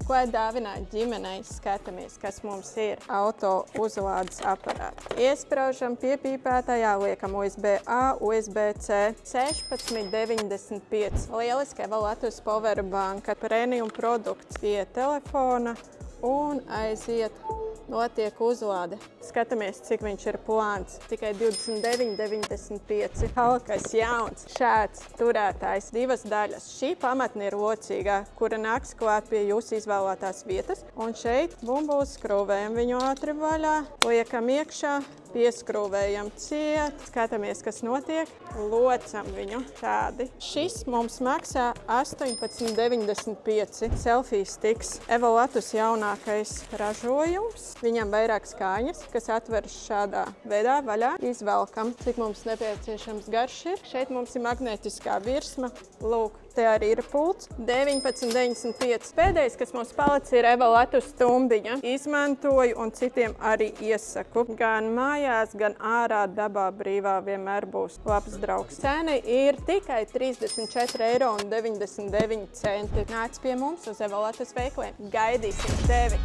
Ko dāvināt ģimenei, skatāmies, kas mums ir. Auto uzlādes aparāti. Iespraužam piepīpētājā, liekam USB-A, USB-C. 16,95. Lieliski Evolūcijas powerbanka, premium produkts pie telefona un aiziet. Notiek uzlāde. Skatāmies, cik viņš ir plāns. Tikai 29,95. Halkas jauns. Šāds turētājs. 2 daļas. Šī pamatne ir locīgā, kura nāks klāt pie jūsu izvēlētās vietas. Un šeit bumbulis skrūvējam viņu ātri vaļā. Liekam iekšā, pieskrūvējam ciet. Skatāmies, kas notiek. Locam viņu šādi. Šis mums maksā 18,95. Selfie sticks. Evolūcijas jaunākais ražojums. Viņam vairāk skaņas, kas atveras šādā veidā vaļā. Izvelkam, cik mums nepieciešams garš ir. Šeit mums ir magnētiskā virsma. Lūk, te arī ir pults. 19,95. Pēdējais, kas mums palicis, ir Evolūcijas stumbiņa. Izmantoju un citiem arī iesaku. Gan mājās, gan ārā dabā brīvā vienmēr būs labs draugs. Cena ir tikai 34,99 €. Nāc pie mums uz Evolūcijas veikaliem. Gaidīsim tevi!